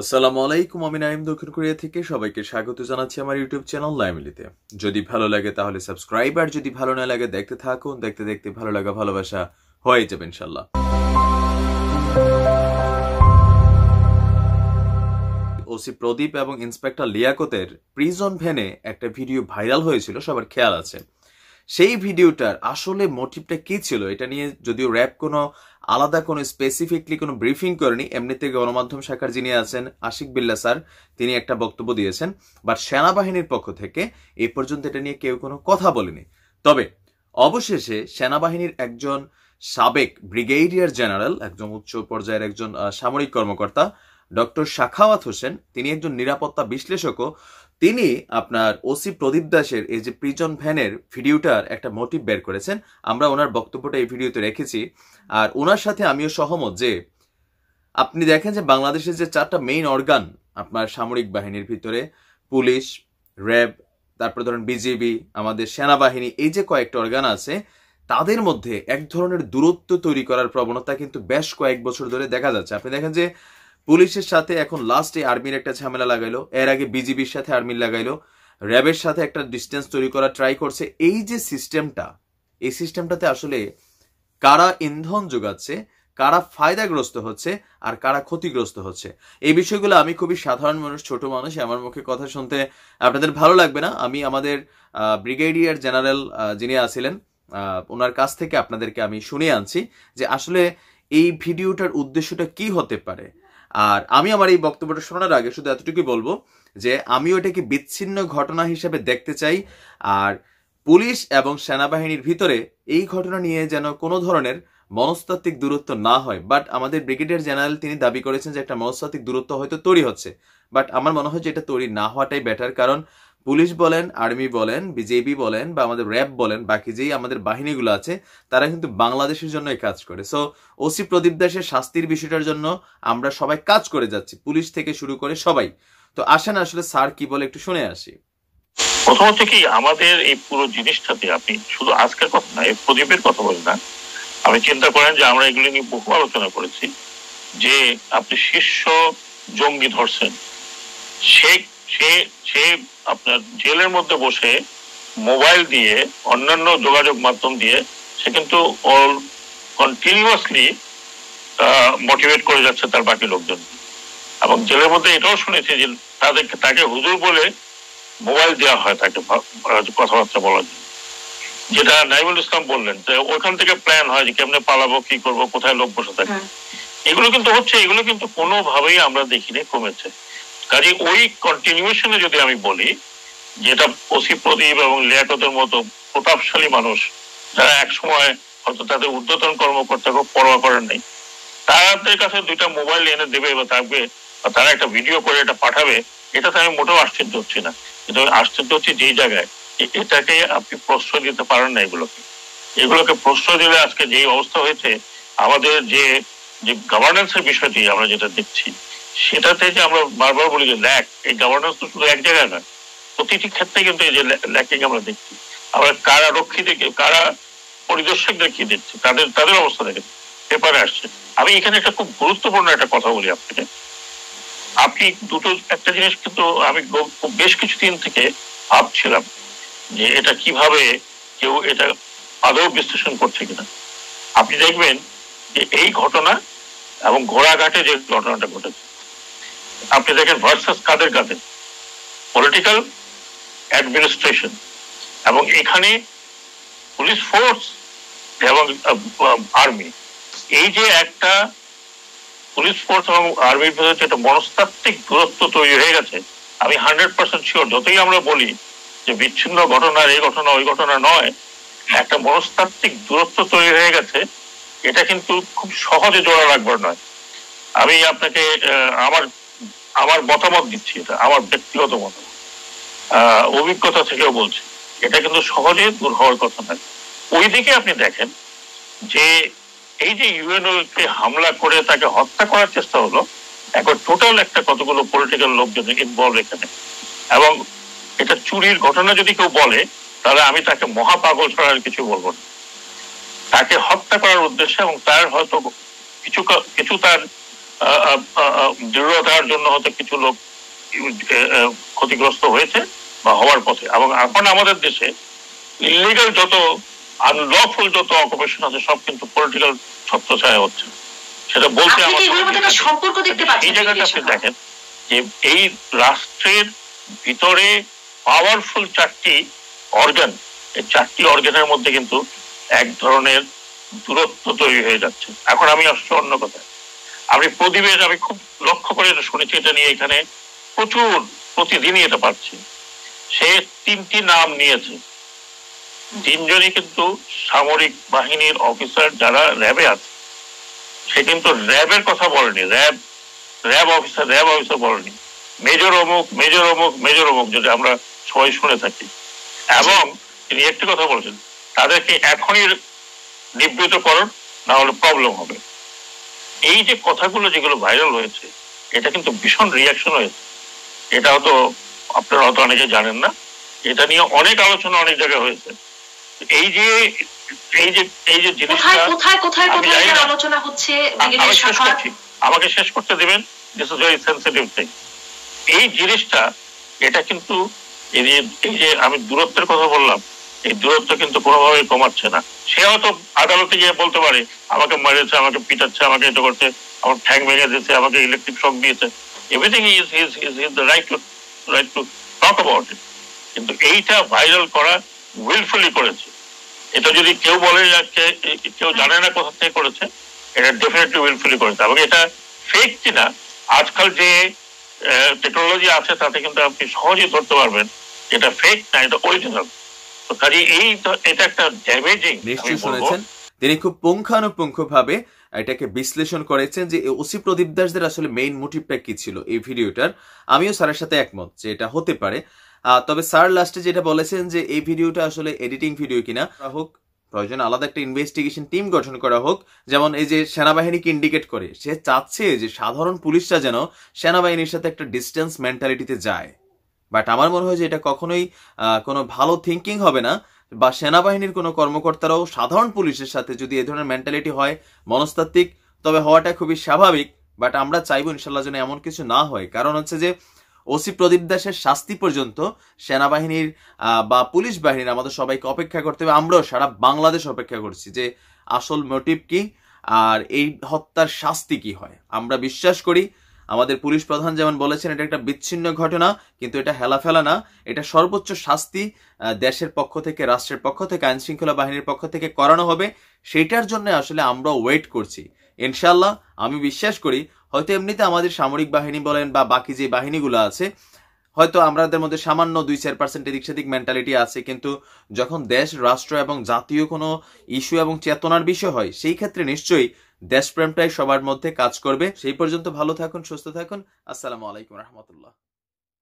আসসালামু আলাইকুম, আমি নাইম দক্ষিণ কোরিয়া থেকে সবাইকে স্বাগত জানাচ্ছি আমার ইউটিউব চ্যানেল লাইমলিতে। যদি ভালো লাগে তাহলে সাবস্ক্রাইব, আর যদি ভালো না লাগে দেখতে থাকুন, দেখতে দেখতে ভালো লাগা ভালোবাসা হয়ে যাবে ইনশাল্লাহ। ওসি প্রদীপ এবং ইন্সপেক্টর লিয়াকতের প্রিজন ভ্যানে একটা ভিডিও ভাইরাল হয়েছিল, সবার খেয়াল আছে। সেই ভিডিওটার আসলে মোটিভটা কি ছিল এটা নিয়ে যদিও র্যাব কোনো আলাদা কোনো স্পেসিফিকলি কোনো ব্রিফিং করেনি, এমনিতে গণমাধ্যম শাখার যিনি আছেন আশিক বিল্লাহ স্যার তিনি একটা বক্তব্য দিয়েছেন, বাট সেনাবাহিনীর পক্ষ থেকে এই পর্যন্ত এটা নিয়ে কেউ কোনো কথা বলেনি। তবে অবশেষে সেনাবাহিনীর একজন সাবেক ব্রিগেডিয়ার জেনারেল, একজন উচ্চ পর্যায়ের একজন সামরিক কর্মকর্তা ডক্টর সাখাওয়াত হোসেন, তিনি একজন নিরাপত্তা বিশ্লেষকও, তিনি আপনার ওসি প্রদীপ দাসের এই যে প্রিজন ভ্যানের ভিডিওটার একটা মোটিভ বের করেছেন। আমরা ওনার বক্তব্যটা এই ভিডিওতে রেখেছি, আর ওনার সাথে আমিও সহমত যে আপনি দেখেন যে বাংলাদেশের যে চারটা মেইন অর্গান আপনার সামরিক বাহিনীর ভিতরে, পুলিশ, র্যাব, তারপর ধরেন বিজিবি, আমাদের সেনাবাহিনী, এই যে কয়েকটা অর্গান আছে তাদের মধ্যে এক ধরনের দূরত্ব তৈরি করার প্রবণতা কিন্তু বেশ কয়েক বছর ধরে দেখা যাচ্ছে। আপনি দেখেন যে পুলিশের সাথে এখন লাস্টে আর্মির একটা ঝামেলা লাগাইলো, এর আগে বিজিবির সাথে আর্মির লাগাইলো, র্যাবের সাথে একটা ডিস্টেন্স তৈরি করা ট্রাই করছে। এই যে সিস্টেমটা, এই সিস্টেমটাতে আসলে কারা ইন্ধন যোগাচ্ছে, কারা ফায়দাগ্রস্ত হচ্ছে আর কারা ক্ষতিগ্রস্ত হচ্ছে, এই বিষয়গুলো আমি খুবই সাধারণ মানুষ, ছোট মানুষ, আমার মুখে কথা শুনতে আপনাদের ভালো লাগবে না। আমি আমাদের ব্রিগেডিয়ার জেনারেল যিনি আছিলেন ওনার কাছ থেকে আপনাদেরকে আমি শুনিয়ে আনছি যে আসলে এই ভিডিওটার উদ্দেশ্যটা কি হতে পারে। আর আমি আমার এই বক্তব্যটা শোনার আগে শুধু এতটুকুই বলবো যে আমিও এটাকে বিচ্ছিন্ন ঘটনা হিসেবে দেখতে চাই, আর পুলিশ এবং সেনাবাহিনীর ভিতরে এই ঘটনা নিয়ে যেন কোনো ধরনের মনস্তাত্ত্বিক দূরত্ব না হয়। বাট আমাদের ব্রিগেডিয়ার জেনারেল তিনি দাবি করেছেন যে একটা মনস্তাত্ত্বিক দূরত্ব হয়তো তৈরি হচ্ছে, বাট আমার মনে হয় যে এটা তৈরি না হওয়াটাই বেটার। কারণ পুলিশ বলেন, আর্মি বলেন, বিজেপি বলেন বা আমাদের র্যাব বলেন, বাকি যেই আমাদের বাহিনীগুলো আছে তারা কিন্তু বাংলাদেশের জন্যই কাজ করে। সো ওসি প্রদীপ দাসের শাস্তির বিষয়টার জন্য আমরা সবাই কাজ করে যাচ্ছি, পুলিশ থেকে শুরু করে সবাই। তো আসেন আসলে স্যার কি বলে একটু শুনে আসি। প্রথমত কি আমাদের এই পুরো জিনিসটাতে আপনি শুধু আজকের কথা না, এই প্রদীপের কথা বলেন না, আপনি চিন্তা করেন যে আমরা এগুলো নিয়ে বহু আলোচনা করেছি যে আপনি শীর্ষ জঙ্গি ধরছেন, সে সে সে আপনার জেলের মধ্যে বসে মোবাইল দিয়ে অন্যান্য যোগাযোগ মাধ্যম দিয়ে সে কিন্তু অল কন্টিনিউয়াসলি মোটিভেট করে যাচ্ছে তার বাকি লোকজন। এবং জেলের মধ্যে এটাও শুনেছি যে তাকে হুজুর বলে মোবাইল দেওয়া হয় তাকে কথাবার্তা বলার জন্য, যেটা নাইমুল ইসলাম বললেন যে ওখান থেকে প্ল্যান হয় যে কেমনে পালাবো, কি করবো, কোথায় লোক বসে থাকে। এগুলো কিন্তু হচ্ছে, এগুলো কিন্তু কোনোভাবেই আমরা দেখিনি কমেছে। কাজে ওই কন্টিনিউশনে যদি আমি বলি, যেটা ওসি প্রদীপ এবং লিয়াকতের মতো প্রতাপশালী মানুষ যারা একসময় হয়তো তাদের ঊর্ধ্বতন কর্মকর্তাকে পরোয়া করেন নাই, তাদের কাছে দুইটা মোবাইল এনে দেবে বা থাকবে বা তারা একটা ভিডিও করে এটা পাঠাবে, এটাতে আমি মোটেও আশ্চর্য হচ্ছি না। কিন্তু আশ্চর্য হচ্ছে যেই জায়গায় এটাকে আপনি প্রশ্রয় দিতে পারেন না। এগুলোকে প্রশ্রয় দিলে আজকে যে অবস্থা হয়েছে, আমাদের যে যে গভর্নেন্সের বিষয়টি আমরা যেটা দেখছি সেটাতে যে আমরা বারবার বলি যে ল্যাক, এই গভর্নেন্স তো শুধু এক জায়গায় না, প্রতিটি ক্ষেত্রে কিন্তু এই যে ল্যাকিং আমরা দেখছি। আমরা কারা রক্ষী দেখে, কারা পরিদর্শক দেখিয়ে দিচ্ছি, তাদের তাদের অবস্থা দেখে পেপারে আসছে। আমি এখানে একটা খুব গুরুত্বপূর্ণ একটা কথা বলি আপনাকে। আপনি দুটো একটা জিনিস কিন্তু আমি বেশ কিছুদিন থেকে ভাবছিলাম যে এটা কিভাবে কেউ এটা আদৌ বিশ্লেষণ করছে কিনা। আপনি দেখবেন যে এই ঘটনা এবং ঘোড়াঘাটে যে ঘটনাটা ঘটেছে, আপনি দেখেন ভার্সাস কাদের কাদের, পলিটিক্যাল অ্যাডমিনিস্ট্রেশন এবং এখানে পুলিশ ফোর্স এবং আর্মি, এই যে একটা পুলিশ ফোর্স এবং আর্মির ভিতরে একটা মনস্তাত্ত্বিক দূরত্ব তৈরি হয়ে গেছে। আমি 100% শিওর, যতই আমরা বলি যে বিচ্ছিন্ন ঘটনার এই ঘটনা ওই ঘটনা নয়, একটা মনস্তাত্ত্বিক দূরত্ব তৈরি হয়ে গেছে। এটা কিন্তু খুব সহজে জোড়া রাখবার নয়। আমি আপনাকে আমার আমার মতামত দিচ্ছি, এটা আমার ব্যক্তিগত মতামত, অভিজ্ঞতা থেকেও বলছি, এটা কিন্তু সহজে দূর হওয়ার কথা নয়। ওইদিকে আপনি দেখেন যে এই যে ইউএনও কে হামলা করে তাকে হত্যা করার চেষ্টা হলো, এখন টোটাল একটা কতগুলো পলিটিক্যাল লোকজন ইনভলভ এখানে। এবং এটা চুরির ঘটনা যদি কেউ বলে তাহলে আমি তাকে মহাপাগল ছাড়া আর কিছু বলবো না। তাকে হত্যা করার উদ্দেশ্যে এবং তার হয়তো কিছু তার দৃঢ়তার জন্য হয়তো কিছু লোক ক্ষতিগ্রস্ত হয়েছে বা হওয়ার পথে। এবং এখন আমাদের দেশে ইলিগাল যত আনলফুল যত অকুপেশন আছে সব কিন্তু পলিটিক্যাল ছত্রছায়া হচ্ছে। সেটা বলতে আমার এই জায়গাটা আপনি দেখেন যে এই রাষ্ট্রের ভিতরে পাওয়ারফুল চারটি অর্গান, এই চারটি অর্গানের মধ্যে কিন্তু এক ধরনের দূরত্ব তৈরি হয়ে যাচ্ছে। এখন আমি আসছি অন্য কথায়, আমি প্রদীপের আমি খুব লক্ষ্য করে এটা শুনেছি, এটা নিয়ে এখানে প্রচুর প্রতিদিনই এটা পাচ্ছি। সে 3টি নাম নিয়েছে, 3জনই কিন্তু সামরিক বাহিনীর অফিসার যারা র্যাবে আছে। সে কিন্তু র্যাবের কথা বলেনি, র্যাব অফিসার বলেনি, মেজর অমুক মেজর অমুক মেজর অমুক যদি আমরা সবাই শুনে থাকি। এবং তিনি একটি কথা বলেছেন, তাদেরকে এখনই নিবৃত করুন, না হলে প্রবলেম হবে। এই যে কথাগুলো যেগুলো ভাইরাল হয়েছে, এটা কিন্তু ভীষণ রিয়াকশন হয়েছে। এটা হয়তো আপনারা হয়তো অনেকে জানেন না, এটা নিয়ে অনেক আলোচনা অনেক জায়গায় হয়েছে। এই যে জিনিসটা আলোচনা হচ্ছে, আমাকে শেষ করতে দিবেন। This is very sensitive thing. এই জিনিসটা এটা কিন্তু এই যে আমি দূরত্বের কথা বললাম, এই দূরত্ব কিন্তু কোনোভাবেই কমাচ্ছে না। সে হয়তো আদালতে গিয়ে বলতে পারে আমাকে মেরেছে, আমাকে পিটাচ্ছে, আমাকে এটা করছে, আমার ঠ্যাং ভেঙে দিয়েছে, আমাকে ইলেকট্রিক শক দিয়েছে, everything is the right to talk about it. কিন্তু এইটা ভাইরাল করা উইলফুলি করেছে। এটা যদি কেউ বলে কেউ জানে না কোথা থেকে করেছে, এটা ডেফিনেটলি উইলফুলি করেছে। এবং এটা ফেক কিনা আজকাল যে টেকনোলজি আছে তাতে কিন্তু আপনি সহজেই ধরতে পারবেন এটা ফেক না এটা অরিজিনাল। তো কাজে এটা একটা ড্যামেজিং। নিশ্চয়ই শুনেছেন, তিনি খুব পুঙ্খানুপুঙ্খভাবে এটাকে বিশ্লেষণ করেছেন যে ওসি প্রদীপ দাসদের আসলে মেইন মোটিভটা কি ছিল এই ভিডিওটার। আমিও স্যারের সাথে একমত যে এটা হতে পারে। তবে স্যার লাস্টে যেটা বলেছেন যে এই ভিডিওটা আসলে এডিটিং ভিডিও কিনা হোক, প্রয়োজন আলাদা একটা ইনভেস্টিগেশন টিম গঠন করা হোক। যেমন এই যে সেনাবাহিনীকে ইন্ডিকেট করে, সে চাচ্ছে যে সাধারণ পুলিশরা যেন সেনাবাহিনীর সাথে একটা ডিস্টেন্স মেন্টালিটিতে যায়। বাট আমার মনে হয় যে এটা কখনোই কোনো ভালো থিঙ্কিং হবে না, বা সেনাবাহিনীর কোনো কর্মকর্তারাও সাধারণ পুলিশের সাথে যদি এই ধরনের মেন্টালিটি হয় মনস্তাত্ত্বিক, তবে হওয়াটা খুবই স্বাভাবিক। বাট আমরা চাইবো ইনশাল্লাহ যেন এমন কিছু না হয়। কারণ হচ্ছে যে ওসি প্রদীপ দাসের শাস্তি পর্যন্ত সেনাবাহিনীর বা পুলিশ বাহিনীর আমাদের সবাইকে অপেক্ষা করতে হবে। আমরাও সারা বাংলাদেশ অপেক্ষা করছি যে আসল মোটিভ কি আর এই হত্যার শাস্তি কি হয়। আমরা বিশ্বাস করি আমাদের পুলিশ প্রধান যেমন বলেছেন এটা একটা বিচ্ছিন্ন ঘটনা, কিন্তু এটা হেলাফেলা না, এটা সর্বোচ্চ শাস্তি দেশের পক্ষ থেকে, রাষ্ট্রের পক্ষ থেকে, আইন শৃঙ্খলা বাহিনীর পক্ষ থেকে করানো হবে। সেটার জন্য আসলে আমরা ওয়েট করছি। ইনশাল্লাহ আমি বিশ্বাস করি হয়তো এমনিতে আমাদের সামরিক বাহিনী বলেন বা বাকি যে বাহিনীগুলো আছে, হয়তো আমাদের মধ্যে সামান্য 2-4% এদিক সেদিক মেন্টালিটি আছে, কিন্তু যখন দেশ, রাষ্ট্র এবং জাতীয় কোনো ইস্যু এবং চেতনার বিষয় হয়, সেই ক্ষেত্রে নিশ্চয়ই দেশপ্রেমটাই সবার মধ্যে কাজ করবে। সেই পর্যন্ত ভালো থাকুন, সুস্থ থাকুন। আসসালামু আলাইকুম রহমতুল্লাহ।